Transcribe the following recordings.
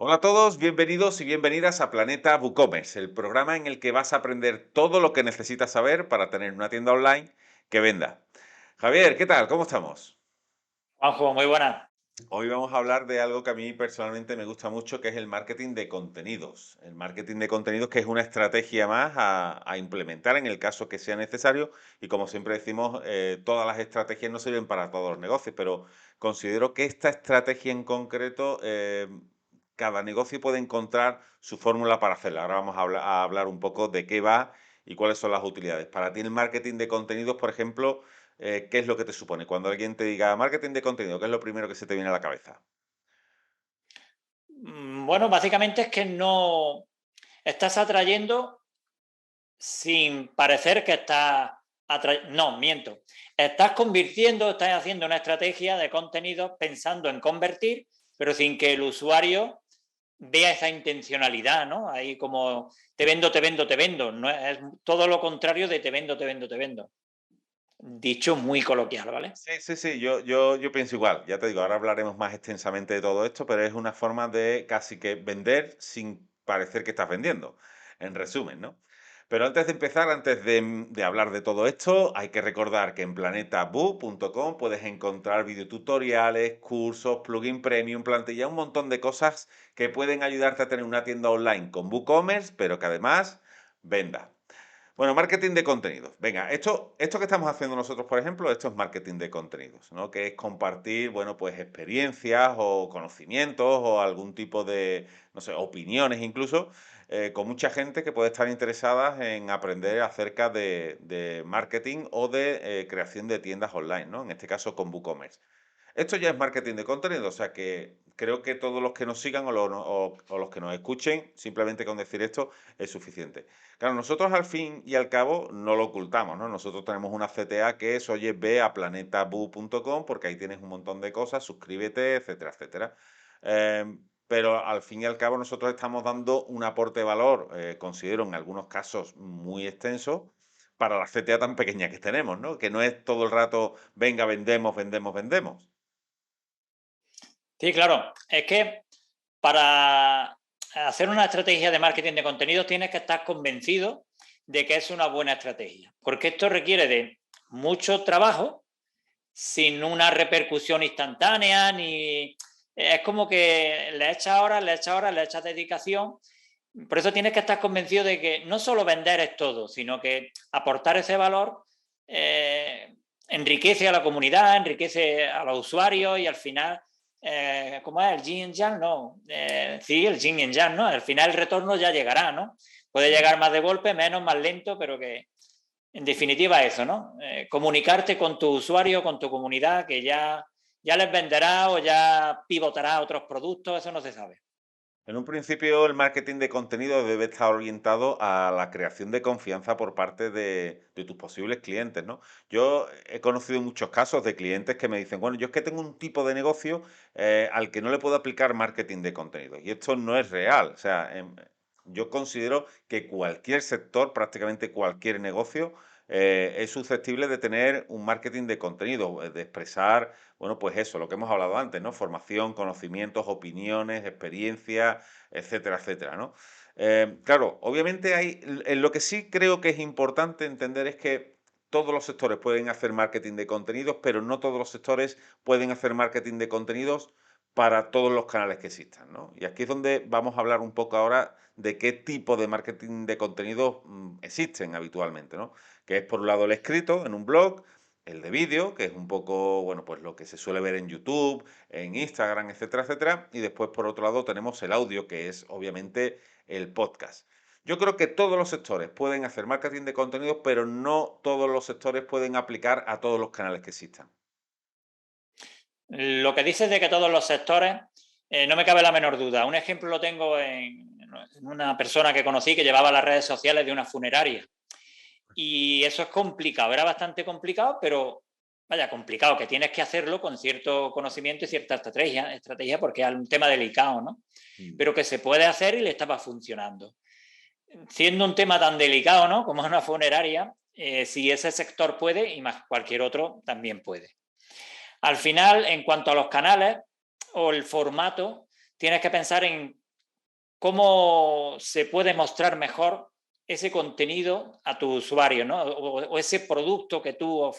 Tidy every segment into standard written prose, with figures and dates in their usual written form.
Hola a todos, bienvenidos y bienvenidas a Planeta WooCommerce, el programa en el que vas a aprender todo lo que necesitas saber para tener una tienda online que venda. Javier, ¿qué tal? ¿Cómo estamos? Juanjo, muy buenas. Hoy vamos a hablar de algo que a mí personalmente me gusta mucho, que es el marketing de contenidos. El marketing de contenidos que es una estrategia más a implementar en el caso que sea necesario. Y como siempre decimos, todas las estrategias no sirven para todos los negocios, pero considero que esta estrategia en concreto, cada negocio puede encontrar su fórmula para hacerla. Ahora vamos a hablar un poco de qué va y cuáles son las utilidades. Para ti el marketing de contenidos, por ejemplo, ¿qué es lo que te supone? Cuando alguien te diga marketing de contenido, ¿qué es lo primero que se te viene a la cabeza? Bueno, básicamente es que no estás atrayendo sin parecer que estás atrayendo. No, miento. Estás convirtiendo, estás haciendo una estrategia de contenido pensando en convertir, pero sin que el usuario vea esa intencionalidad, ¿no? Ahí como te vendo, te vendo, te vendo. No es todo lo contrario de te vendo, te vendo, te vendo. Dicho muy coloquial, ¿vale? Sí, sí, sí, yo pienso igual. Ya te digo, ahora hablaremos más extensamente de todo esto, pero es una forma de casi que vender sin parecer que estás vendiendo, en resumen, ¿no? Pero antes de empezar, antes de hablar de todo esto, hay que recordar que en planetaboo.com puedes encontrar videotutoriales, cursos, plugin premium, plantilla, un montón de cosas que pueden ayudarte a tener una tienda online con WooCommerce, pero que además venda. Bueno, marketing de contenidos. Venga, esto que estamos haciendo nosotros, por ejemplo, esto es marketing de contenidos, ¿no? Que es compartir, bueno, pues experiencias o conocimientos o algún tipo de, no sé, opiniones incluso, con mucha gente que puede estar interesada en aprender acerca de marketing o de creación de tiendas online, ¿no? En este caso con WooCommerce. Esto ya es marketing de contenido, o sea que creo que todos los que nos sigan o los que nos escuchen, simplemente con decir esto es suficiente. Claro, nosotros al fin y al cabo no lo ocultamos, ¿no? Nosotros tenemos una CTA que es, oye, ve a planetaboo.com porque ahí tienes un montón de cosas, suscríbete, etcétera, etcétera. Pero al fin y al cabo nosotros estamos dando un aporte de valor, considero en algunos casos muy extenso, para la CTA tan pequeña que tenemos, ¿no? Que no es todo el rato, venga, vendemos, vendemos, vendemos. Sí, claro. Es que para hacer una estrategia de marketing de contenidos tienes que estar convencido de que es una buena estrategia, porque esto requiere de mucho trabajo sin una repercusión instantánea, ni es como que le echas horas, le echas horas, le echas dedicación. Por eso tienes que estar convencido de que no solo vender es todo, sino que aportar ese valor eh, enriquece a la comunidad, enriquece a los usuarios y al final, ¿cómo es? ¿El yin y yang? No. Sí, el yin y yang, ¿no? Al final el retorno ya llegará, ¿no? Puede Mm. llegar más de golpe, menos, más lento, pero que en definitiva eso, ¿no? Comunicarte con tu usuario, con tu comunidad, que ya les venderá o ya pivotará a otros productos, eso no se sabe. En un principio, el marketing de contenido debe estar orientado a la creación de confianza por parte de tus posibles clientes, ¿no? Yo he conocido muchos casos de clientes que me dicen, bueno, yo es que tengo un tipo de negocio al que no le puedo aplicar marketing de contenido. Y esto no es real. O sea, yo considero que cualquier sector, prácticamente cualquier negocio, es susceptible de tener un marketing de contenido, de expresar, bueno, pues eso, lo que hemos hablado antes, ¿no? Formación, conocimientos, opiniones, experiencias, etcétera, etcétera, ¿no? Claro, obviamente hay, en lo que sí creo que es importante entender es que todos los sectores pueden hacer marketing de contenidos, pero no todos los sectores pueden hacer marketing de contenidos para todos los canales que existan, ¿no? Y aquí es donde vamos a hablar un poco ahora de qué tipo de marketing de contenidos existen habitualmente, ¿no? Que es por un lado el escrito en un blog, el de vídeo, que es un poco, bueno, pues lo que se suele ver en YouTube, en Instagram, etcétera, etcétera. Y después, por otro lado, tenemos el audio, que es obviamente el podcast. Yo creo que todos los sectores pueden hacer marketing de contenidos, pero no todos los sectores pueden aplicar a todos los canales que existan. Lo que dices de que todos los sectores, no me cabe la menor duda. Un ejemplo lo tengo en una persona que conocí que llevaba las redes sociales de una funeraria. Y eso es complicado, era bastante complicado, pero vaya, complicado, que tienes que hacerlo con cierto conocimiento y cierta estrategia porque es un tema delicado, ¿no? Mm. Pero que se puede hacer y le estaba funcionando. Siendo un tema tan delicado, ¿no? Como es una funeraria, si ese sector puede, y más cualquier otro también puede. Al final, en cuanto a los canales o el formato, tienes que pensar en cómo se puede mostrar mejor ese contenido a tu usuario, ¿no? O ese producto que tú,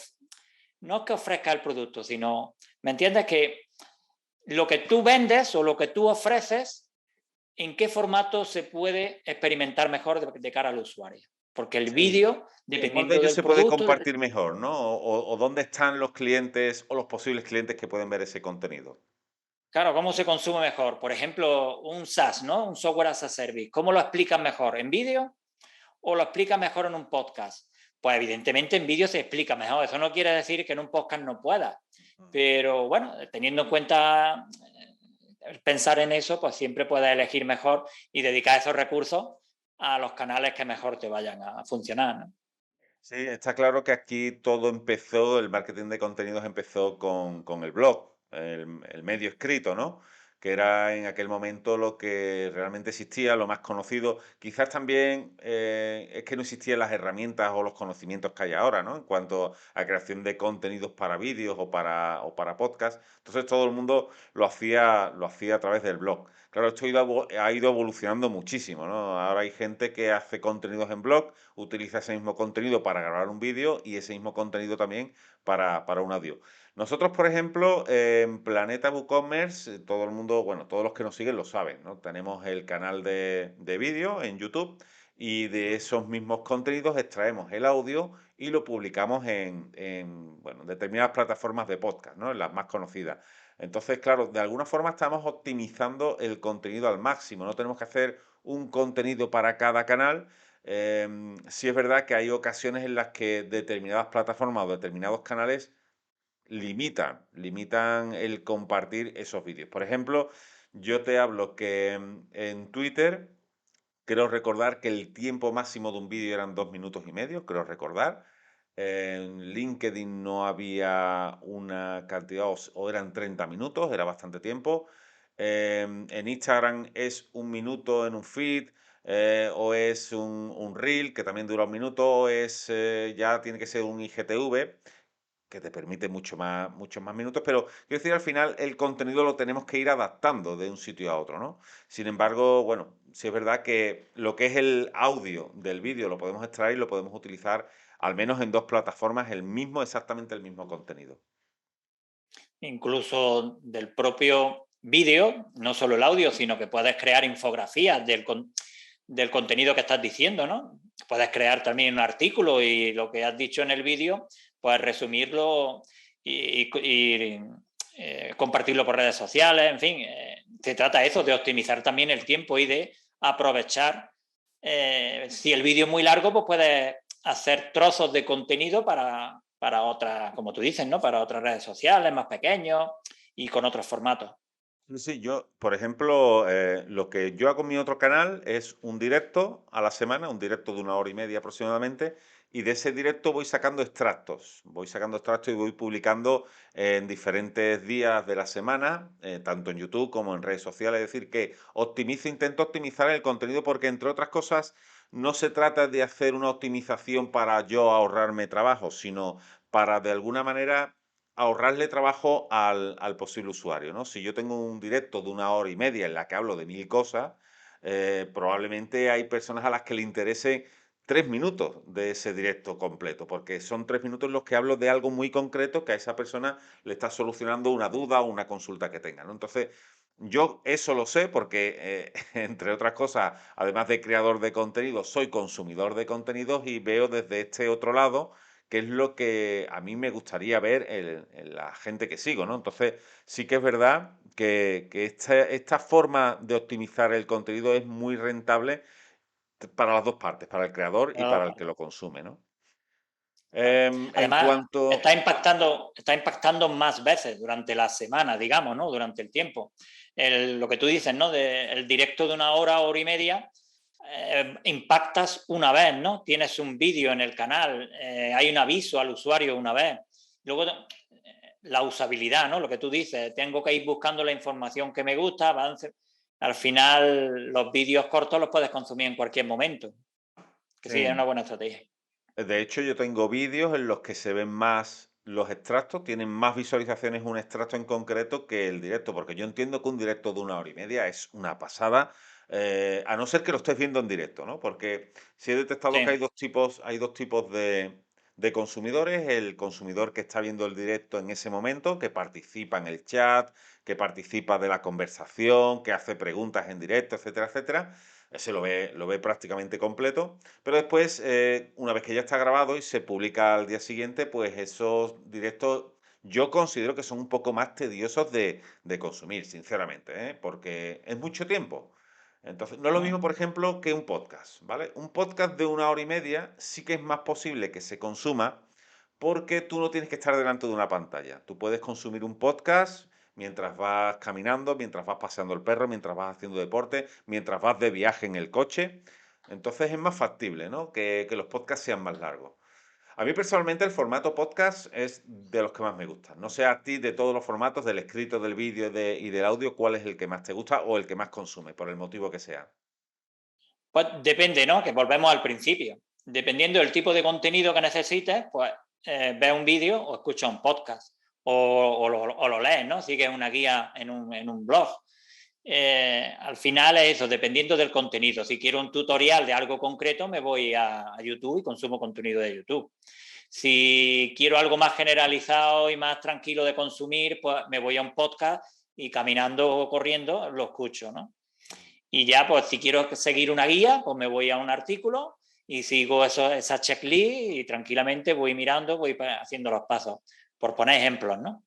no es que ofrezca el producto, sino, ¿me entiendes? Que lo que tú vendes o lo que tú ofreces, ¿en qué formato se puede experimentar mejor de cara al usuario? Porque el Sí. vídeo, ¿En cuál de dependiendo ellos del se puede producto, compartir mejor, no? O dónde están los clientes o los posibles clientes que pueden ver ese contenido. claro, ¿cómo se consume mejor? Por ejemplo, un SaaS, ¿no? Un software as a service. ¿Cómo lo explicas mejor? ¿En vídeo o lo explicas mejor en un podcast? Pues evidentemente en vídeo se explica mejor. Eso no quiere decir que en un podcast no pueda. Pero bueno, teniendo en cuenta pensar en eso, pues siempre puedes elegir mejor y dedicar esos recursos a los canales que mejor te vayan a funcionar, ¿no? Sí, está claro que aquí todo empezó, el marketing de contenidos empezó con el blog, el medio escrito, ¿no? Que era en aquel momento lo que realmente existía, lo más conocido. Quizás también es que no existían las herramientas o los conocimientos que hay ahora, ¿no? En cuanto a creación de contenidos para vídeos o para podcast. Entonces todo el mundo lo hacía a través del blog. Claro, esto ha ido evolucionando muchísimo, ¿no? Ahora hay gente que hace contenidos en blog, utiliza ese mismo contenido para grabar un vídeo y ese mismo contenido también para un audio. Nosotros, por ejemplo, en Planeta WooCommerce, todo el mundo, bueno, todos los que nos siguen lo saben, ¿no? Tenemos el canal de vídeo en YouTube y de esos mismos contenidos extraemos el audio y lo publicamos bueno, determinadas plataformas de podcast, ¿no? En las más conocidas. Entonces, claro, de alguna forma estamos optimizando el contenido al máximo. No tenemos que hacer un contenido para cada canal. Sí es verdad que hay ocasiones en las que determinadas plataformas o determinados canales limitan el compartir esos vídeos. Por ejemplo, yo te hablo que en Twitter creo recordar que el tiempo máximo de un vídeo eran 2 minutos y medio, creo recordar. En LinkedIn no había una cantidad, o eran 30 minutos, era bastante tiempo. En Instagram es 1 minuto en un feed, o es un reel que también dura 1 minuto, o ya tiene que ser un IGTV que te permite muchos más minutos, pero quiero decir, al final el contenido lo tenemos que ir adaptando de un sitio a otro, ¿no? Sin embargo, bueno, sí es verdad que lo que es el audio del vídeo lo podemos extraer y lo podemos utilizar al menos en 2 plataformas, exactamente el mismo contenido. Incluso del propio vídeo, no solo el audio, sino que puedes crear infografías del contenido que estás diciendo, ¿no? Puedes crear también un artículo y lo que has dicho en el vídeo, puedes resumirlo y compartirlo por redes sociales, en fin, se trata eso, de optimizar también el tiempo y de aprovechar, si el vídeo es muy largo, pues puedes hacer trozos de contenido para otras, como tú dices, ¿no? Para otras redes sociales más pequeños y con otros formatos. Sí, sí, yo, por ejemplo, lo que yo hago en mi otro canal es un directo a la semana, un directo de 1 hora y media aproximadamente, y de ese directo voy sacando extractos y voy publicando en diferentes días de la semana, tanto en YouTube como en redes sociales, es decir, que intento optimizar el contenido porque, entre otras cosas, no se trata de hacer una optimización para yo ahorrarme trabajo, sino para, de alguna manera, ahorrarle trabajo al posible usuario, ¿no? Si yo tengo un directo de 1 hora y media en la que hablo de 1000 cosas, probablemente hay personas a las que le interese 3 minutos de ese directo completo, porque son 3 minutos en los que hablo de algo muy concreto que a esa persona le está solucionando una duda o una consulta que tenga, ¿no? Entonces, yo eso lo sé porque, entre otras cosas, además de creador de contenido, soy consumidor de contenidos y veo desde este otro lado qué es lo que a mí me gustaría ver en la gente que sigo, ¿no? Entonces, sí que es verdad que esta forma de optimizar el contenido es muy rentable para las dos partes, para el creador y para el que lo consume, ¿no? Claro. En Además, cuanto... está impactando más veces durante la semana, digamos, ¿no? Durante el tiempo. Lo que tú dices, ¿no? El directo de 1 hora, 1 hora y media, impactas una vez, ¿no? Tienes un vídeo en el canal, hay un aviso al usuario una vez. Luego, la usabilidad, ¿no? Lo que tú dices, tengo que ir buscando la información que me gusta, avance. Al final, los vídeos cortos los puedes consumir en cualquier momento. Que sí, es Sí. una buena estrategia. De hecho, yo tengo vídeos en los que se ven más los extractos tienen más visualizaciones un extracto en concreto que el directo, porque yo entiendo que un directo de 1 hora y media es una pasada, a no ser que lo estés viendo en directo, ¿no? Porque sí he detectado que Sí. hay dos tipos de consumidores. El consumidor que está viendo el directo en ese momento, que participa en el chat, que participa de la conversación, que hace preguntas en directo, etcétera, etcétera. Ese lo ve prácticamente completo. Pero después, una vez que ya está grabado y se publica al día siguiente, pues esos directos yo considero que son un poco más tediosos de consumir, sinceramente, ¿eh? Porque es mucho tiempo. Entonces, no es lo mismo, por ejemplo, que un podcast, ¿vale? Un podcast de 1 hora y media sí que es más posible que se consuma porque tú no tienes que estar delante de una pantalla. Tú puedes consumir un podcast mientras vas caminando, mientras vas paseando el perro, mientras vas haciendo deporte, mientras vas de viaje en el coche. Entonces es más factible, ¿no? Que los podcasts sean más largos. A mí personalmente el formato podcast es de los que más me gustan. No sé a ti de todos los formatos, del escrito, del vídeo y del audio, cuál es el que más te gusta o el que más consume, por el motivo que sea. Pues depende, ¿no? Que volvemos al principio. Dependiendo del tipo de contenido que necesites, pues ves un vídeo o escuchas un podcast o lo lees, ¿no? Sigues una guía en un blog. Al final es eso, dependiendo del contenido. Si quiero un tutorial de algo concreto, me voy a YouTube y consumo contenido de YouTube. Si quiero algo más generalizado y más tranquilo de consumir, pues me voy a un podcast y caminando o corriendo lo escucho, ¿no? Y ya, pues si quiero seguir una guía, pues me voy a un artículo y sigo esa checklist y tranquilamente voy mirando, voy haciendo los pasos, por poner ejemplos, ¿no?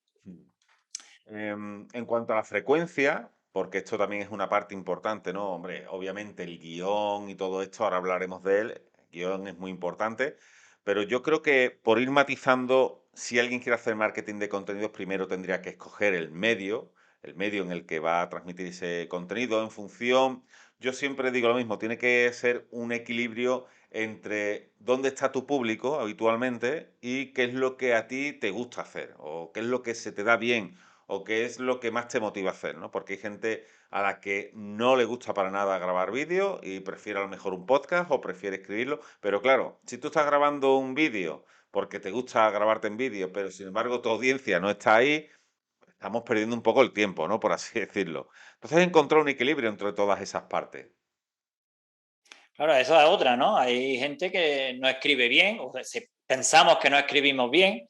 Mm. En cuanto a la frecuencia, porque esto también es una parte importante, ¿no? Hombre, obviamente el guión y todo esto, ahora hablaremos de él, el guión es muy importante, pero yo creo que por ir matizando, si alguien quiere hacer marketing de contenidos, primero tendría que escoger el medio en el que va a transmitir ese contenido en función, yo siempre digo lo mismo, tiene que ser un equilibrio entre dónde está tu público habitualmente y qué es lo que a ti te gusta hacer o qué es lo que se te da bien o qué es lo que más te motiva a hacer, ¿no? Porque hay gente a la que no le gusta para nada grabar vídeo y prefiere a lo mejor un podcast o prefiere escribirlo. Pero claro, si tú estás grabando un vídeo porque te gusta grabarte en vídeo, pero sin embargo tu audiencia no está ahí, estamos perdiendo un poco el tiempo, ¿no? Por así decirlo. Entonces encontrar un equilibrio entre todas esas partes. Claro, eso es otra, ¿no? Hay gente que no escribe bien, o pensamos que no escribimos bien,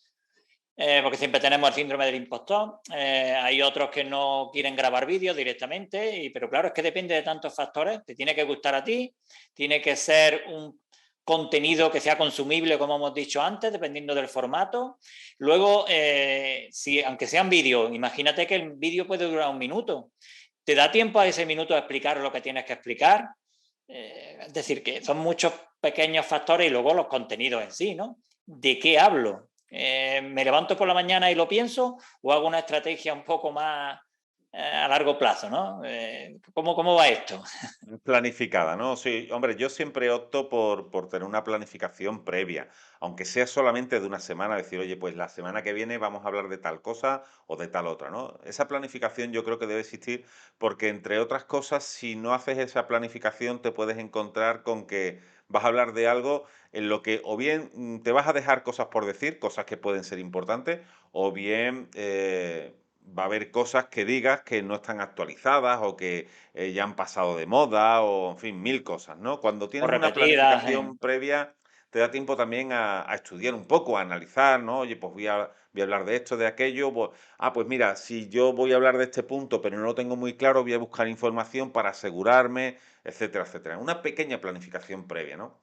porque siempre tenemos el síndrome del impostor. Hay otros que no quieren grabar vídeos directamente, pero claro, es que depende de tantos factores. Te tiene que gustar a ti, tiene que ser un contenido que sea consumible, como hemos dicho antes, dependiendo del formato. Luego, si, aunque sean vídeos, imagínate que el vídeo puede durar 1 minuto. ¿Te da tiempo a ese minuto a explicar lo que tienes que explicar? Es decir, que son muchos pequeños factores y luego los contenidos en sí, ¿no? ¿De qué hablo? ¿Me levanto por la mañana y lo pienso o hago una estrategia un poco más a largo plazo, ¿no? ¿Cómo va esto? Planificada, ¿no? Sí, hombre, yo siempre opto por tener una planificación previa, aunque sea solamente de una semana, decir, oye, pues la semana que viene vamos a hablar de tal cosa o de tal otra, ¿no? Esa planificación yo creo que debe existir porque, entre otras cosas, si no haces esa planificación, te puedes encontrar con que vas a hablar de algo en lo que o bien te vas a dejar cosas por decir, cosas que pueden ser importantes, o bien va a haber cosas que digas que no están actualizadas o que ya han pasado de moda o, en fin, mil cosas, ¿no? Cuando O tienes una repetidas. planificación previa, te da tiempo también a estudiar un poco, a analizar, ¿no? Oye, pues voy a hablar de esto, de aquello. Pues mira, si yo voy a hablar de este punto, pero no lo tengo muy claro, voy a buscar información para asegurarme, etcétera, etcétera. Una pequeña planificación previa, ¿no?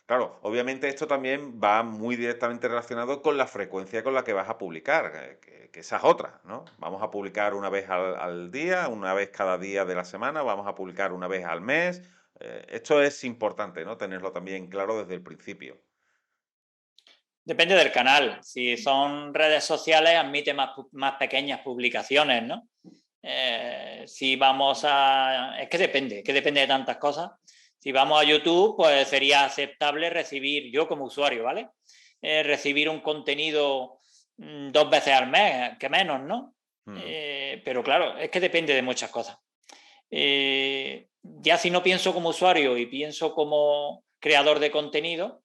Claro, obviamente esto también va muy directamente relacionado con la frecuencia con la que vas a publicar, que esa es otra, ¿no? Vamos a publicar una vez al día, una vez cada día de la semana, vamos a publicar una vez al mes. Esto es importante, ¿no? Tenerlo también claro desde el principio. Depende del canal. Si son redes sociales, admite más pequeñas publicaciones, ¿no? Si vamos a... Es que depende de tantas cosas. Si vamos a YouTube, pues sería aceptable recibir, yo como usuario, ¿vale? Recibir un contenido 2 veces al mes, que menos, ¿no? Mm. Pero claro, es que depende de muchas cosas. Ya si no pienso como usuario y pienso como creador de contenido,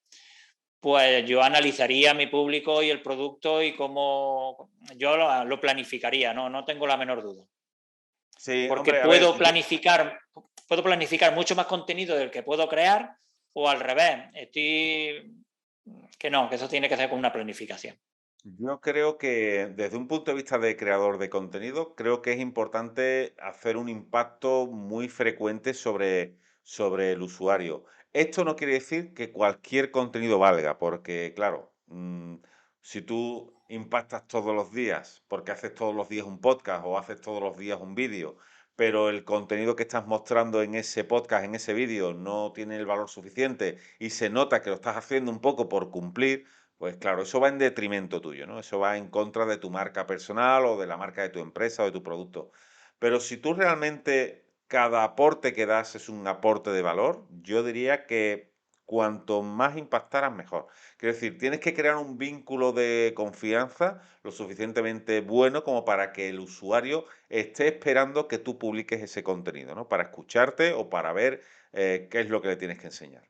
pues yo analizaría mi público y el producto y cómo yo lo planificaría, no tengo la menor duda. Sí, Porque hombre, a ver, puedo planificar mucho más contenido del que puedo crear o al revés. Que no, que eso tiene que ser con una planificación. yo creo que desde un punto de vista de creador de contenido, creo que es importante hacer un impacto muy frecuente sobre el usuario. Esto no quiere decir que cualquier contenido valga, porque claro, si tú impactas todos los días, porque haces todos los días un podcast o haces todos los días un vídeo, pero el contenido que estás mostrando en ese podcast, en ese vídeo, no tiene el valor suficiente y se nota que lo estás haciendo un poco por cumplir, pues claro, eso va en detrimento tuyo, ¿no? Eso va en contra de tu marca personal o de la marca de tu empresa o de tu producto. Pero si tú realmente cada aporte que das es un aporte de valor, yo diría que cuanto más impactaras, mejor. Quiero decir, tienes que crear un vínculo de confianza lo suficientemente bueno como para que el usuario esté esperando que tú publiques ese contenido, ¿no? Para escucharte o para ver qué es lo que le tienes que enseñar.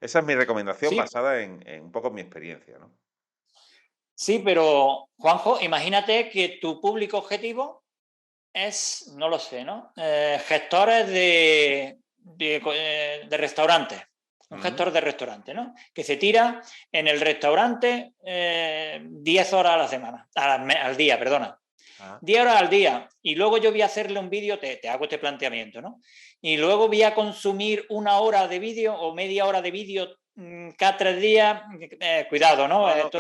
Esa es mi recomendación Sí, basada en un poco mi experiencia, ¿no? sí, pero Juanjo, imagínate que tu público objetivo es, no lo sé, ¿no? Gestores de restaurantes. Un Ujú. gestor de restaurante, ¿no? Que se tira en el restaurante 10 horas a la semana, al día, perdona. Ah, 10 horas al día. Y luego yo voy a hacerle un vídeo, te hago este planteamiento, ¿no? Y luego voy a consumir una hora de vídeo o media hora de vídeo cada 3 días. Cuidado, ¿no? no, no, claro,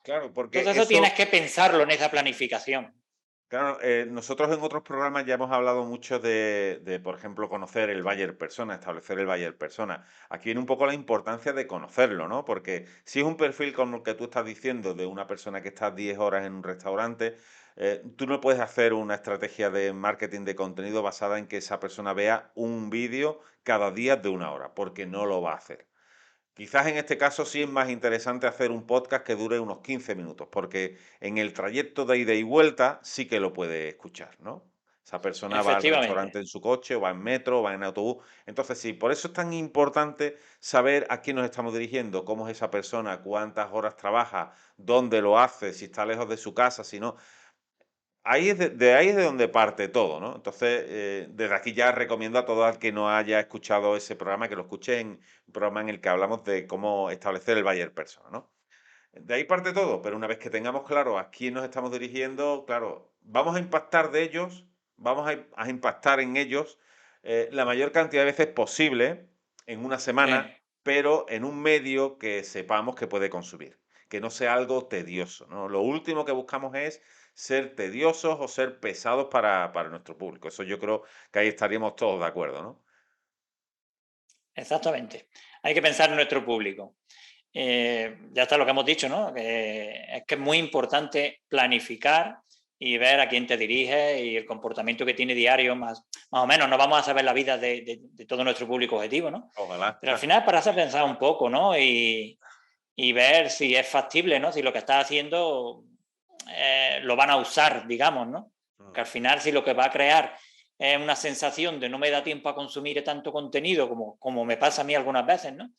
claro, Todo porque eso tienes que pensarlo en esa planificación. claro, nosotros en otros programas ya hemos hablado mucho de, por ejemplo, conocer el buyer persona, establecer el buyer persona. Aquí viene un poco la importancia de conocerlo, ¿no? Porque si es un perfil como el que tú estás diciendo de una persona que está 10 horas en un restaurante, tú no puedes hacer una estrategia de marketing de contenido basada en que esa persona vea un vídeo cada día de una hora, porque no lo va a hacer. Quizás en este caso sí es más interesante hacer un podcast que dure unos 15 minutos, porque en el trayecto de ida y vuelta sí que lo puede escuchar, ¿no? Esa persona va al restaurante Efectivamente. en su coche, o va en metro, o va en autobús. Entonces sí, por eso es tan importante saber a quién nos estamos dirigiendo, cómo es esa persona, cuántas horas trabaja, dónde lo hace, si está lejos de su casa, si no. Ahí es de ahí es de donde parte todo, ¿no? Entonces, desde aquí ya recomiendo a todo el que no haya escuchado ese programa, que lo escuche en un programa en el que hablamos de cómo establecer el buyer persona, ¿no? De ahí parte todo, pero una vez que tengamos claro a quién nos estamos dirigiendo, claro, vamos a impactar de ellos, vamos a impactar en ellos la mayor cantidad de veces posible en una Sí. semana, pero en un medio que sepamos que puede consumir, que no sea algo tedioso, ¿no? Lo último que buscamos es ser tediosos o ser pesados para nuestro público. Eso yo creo que ahí estaríamos todos de acuerdo, ¿no? Exactamente. Hay que pensar en nuestro público. Ya está lo que hemos dicho, ¿no? Que es muy importante planificar y ver a quién te diriges y el comportamiento que tiene diario, más o menos. No vamos a saber la vida de todo nuestro público objetivo, ¿no? Ojalá. Pero al final para hacer pensar un poco, ¿no? Y ver si es factible, ¿no? Si lo que estás haciendo lo van a usar, digamos, ¿no? Mm. Que al final si lo que va a crear es una sensación de no me da tiempo a consumir tanto contenido como me pasa a mí algunas veces, ¿no?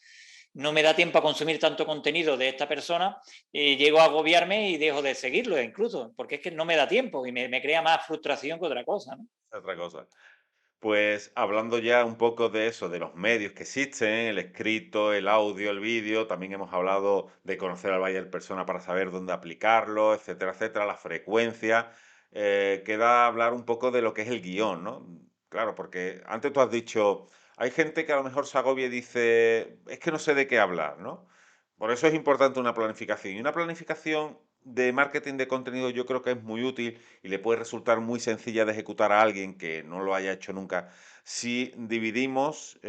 No me da tiempo a consumir tanto contenido de esta persona y llego a agobiarme y dejo de seguirlo incluso, porque es que no me da tiempo y me crea más frustración que otra cosa, ¿no? Otra cosa. Pues hablando ya un poco de eso, de los medios que existen, el escrito, el audio, el vídeo, también hemos hablado de conocer al buyer persona para saber dónde aplicarlo, etcétera, etcétera, la frecuencia. Queda hablar un poco de lo que es el guión, ¿no? Claro, porque antes tú has dicho, hay gente que a lo mejor se agobia y dice, es que no sé de qué hablar, ¿no? Por eso es importante una planificación. Y una planificación de marketing de contenido yo creo que es muy útil y le puede resultar muy sencilla de ejecutar a alguien que no lo haya hecho nunca si dividimos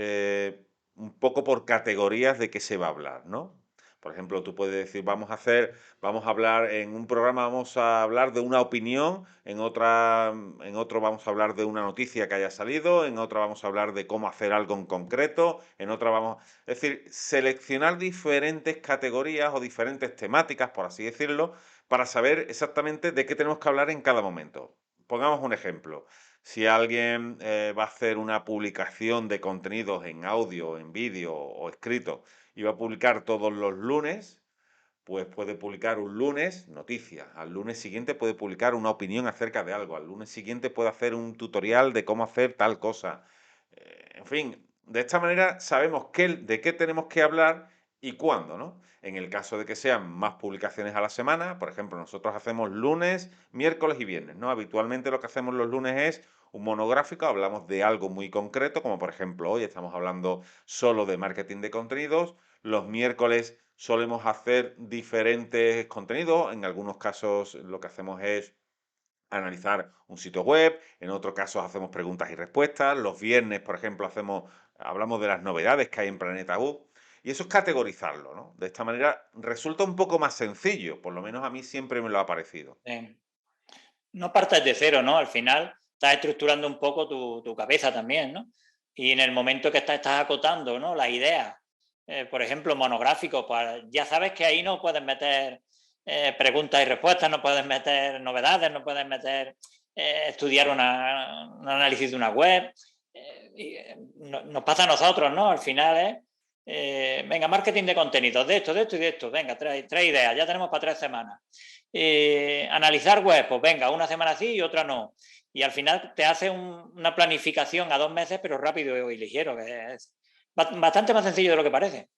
un poco por categorías de qué se va a hablar, ¿no? Por ejemplo, tú puedes decir, vamos a hablar en un programa, vamos a hablar de una opinión, en otro vamos a hablar de una noticia que haya salido, en otra vamos a hablar de cómo hacer algo en concreto, en otra vamos, es decir, seleccionar diferentes categorías o diferentes temáticas, por así decirlo, para saber exactamente de qué tenemos que hablar en cada momento. Pongamos un ejemplo. Si alguien va a hacer una publicación de contenidos en audio, en vídeo o escrito y va a publicar todos los lunes, pues puede publicar un lunes noticias, al lunes siguiente puede publicar una opinión acerca de algo, al lunes siguiente puede hacer un tutorial de cómo hacer tal cosa. En fin, de esta manera sabemos de qué tenemos que hablar y cuándo, ¿no? En el caso de que sean más publicaciones a la semana, por ejemplo, nosotros hacemos lunes, miércoles y viernes, ¿no? Habitualmente lo que hacemos los lunes es un monográfico, hablamos de algo muy concreto, como por ejemplo hoy estamos hablando solo de marketing de contenidos. Los miércoles solemos hacer diferentes contenidos. En algunos casos lo que hacemos es analizar un sitio web, en otros casos hacemos preguntas y respuestas. Los viernes, por ejemplo, hablamos de las novedades que hay en Planeta U. Y eso es categorizarlo, ¿no? De esta manera resulta un poco más sencillo, por lo menos a mí siempre me lo ha parecido. No partas de cero, ¿no? Al final estás estructurando un poco tu cabeza también, ¿no? Y en el momento que estás acotando, ¿no? Las ideas, por ejemplo, monográficos, ya sabes que ahí no puedes meter preguntas y respuestas, no puedes meter novedades, no puedes meter estudiar un análisis de una web. Nos pasa a nosotros, ¿no? Al final es, venga, marketing de contenidos, de esto y de esto, venga, trae ideas, ya tenemos para 3 semanas. Analizar web, pues venga, una semana sí y otra no. Y al final te hace una planificación a 2 meses, pero rápido y ligero, que es bastante más sencillo de lo que parece.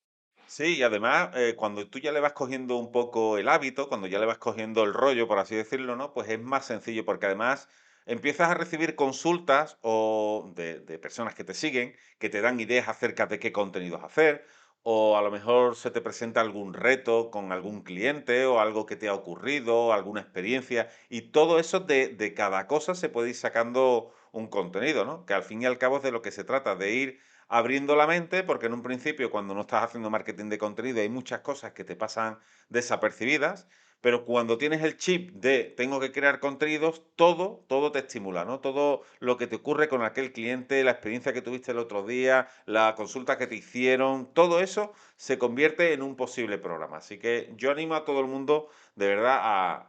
Sí, y además, cuando tú ya le vas cogiendo un poco el hábito, cuando ya le vas cogiendo el rollo, por así decirlo, ¿no? Pues es más sencillo, porque además empiezas a recibir consultas o de personas que te siguen, que te dan ideas acerca de qué contenidos hacer, o a lo mejor se te presenta algún reto con algún cliente o algo que te ha ocurrido, alguna experiencia, y todo eso de cada cosa se puede ir sacando un contenido, ¿no? Que al fin y al cabo es de lo que se trata, de ir abriendo la mente, porque en un principio cuando no estás haciendo marketing de contenido hay muchas cosas que te pasan desapercibidas, pero cuando tienes el chip de tengo que crear contenidos, todo te estimula, ¿no? Todo lo que te ocurre con aquel cliente, la experiencia que tuviste el otro día, la consulta que te hicieron, todo eso se convierte en un posible programa. Así que yo animo a todo el mundo, de verdad,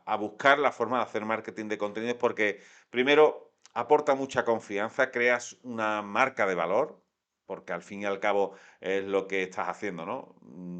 a buscar la forma de hacer marketing de contenidos porque, primero, aporta mucha confianza, creas una marca de valor, porque al fin y al cabo es lo que estás haciendo, ¿no?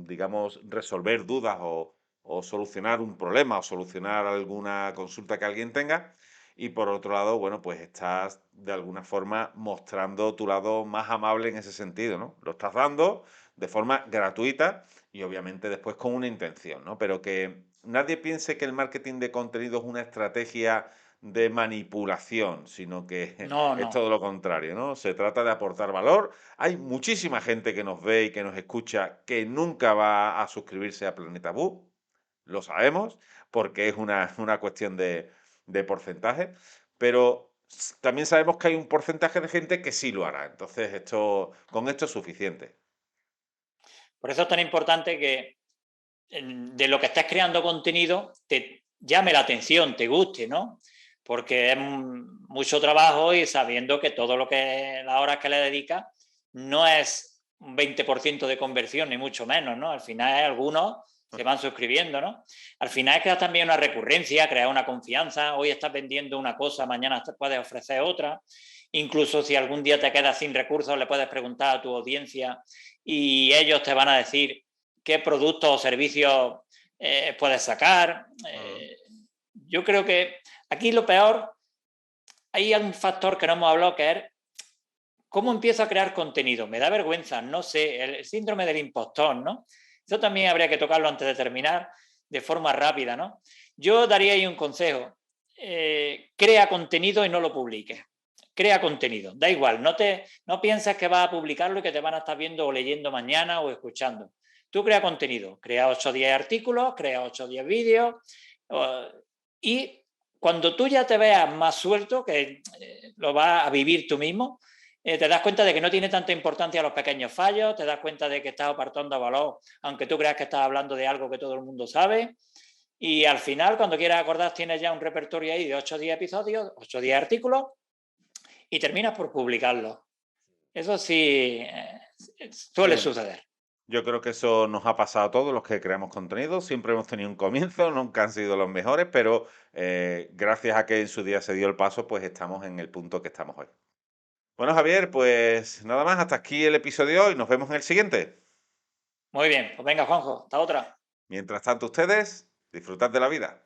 Digamos, resolver dudas o solucionar un problema o solucionar alguna consulta que alguien tenga. Y por otro lado, bueno, pues estás de alguna forma mostrando tu lado más amable en ese sentido, ¿no? Lo estás dando de forma gratuita y obviamente después con una intención, ¿no? Pero que nadie piense que el marketing de contenido es una estrategia de manipulación, sino que No, es no. todo lo contrario, ¿no? Se trata de aportar valor. Hay muchísima gente que nos ve y que nos escucha que nunca va a suscribirse a Planeta Bu, lo sabemos, porque es una cuestión de porcentaje, pero también sabemos que hay un porcentaje de gente que sí lo hará. Entonces, con esto es suficiente. Por eso es tan importante que de lo que estés creando contenido te llame la atención, te guste, ¿no? Porque es mucho trabajo y sabiendo que todo lo que las horas que le dedicas no es un 20% de conversión, ni mucho menos, ¿no? Al final algunos se van suscribiendo, ¿no? Al final es crear también una recurrencia, crear una confianza. Hoy estás vendiendo una cosa, mañana te puedes ofrecer otra. Incluso si algún día te quedas sin recursos, le puedes preguntar a tu audiencia y ellos te van a decir qué productos o servicios puedes sacar. Ujú. Yo creo que aquí lo peor, hay un factor que no hemos hablado que es cómo empiezo a crear contenido. Me da vergüenza, no sé, el síndrome del impostor, ¿no? Eso también habría que tocarlo antes de terminar de forma rápida, ¿no? Yo daría ahí un consejo. Crea contenido y no lo publiques. Crea contenido, da igual, no pienses que vas a publicarlo y que te van a estar viendo o leyendo mañana o escuchando. Tú crea contenido, crea 8 o 10 artículos, crea 8 o 10 vídeos y cuando tú ya te veas más suelto, que lo vas a vivir tú mismo, te das cuenta de que no tiene tanta importancia los pequeños fallos, te das cuenta de que estás apartando valor, aunque tú creas que estás hablando de algo que todo el mundo sabe. Y al final, cuando quieras acordar, tienes ya un repertorio ahí de 8 o 10 episodios, 8 o 10 artículos y terminas por publicarlo. Eso sí, suele Bueno, suceder. yo creo que eso nos ha pasado a todos los que creamos contenido. Siempre hemos tenido un comienzo, nunca han sido los mejores, pero gracias a que en su día se dio el paso, pues estamos en el punto que estamos hoy. Bueno, Javier, pues nada más, hasta aquí el episodio de hoy. Nos vemos en el siguiente. Muy bien, pues venga, Juanjo, hasta otra. Mientras tanto, ustedes, disfrutad de la vida.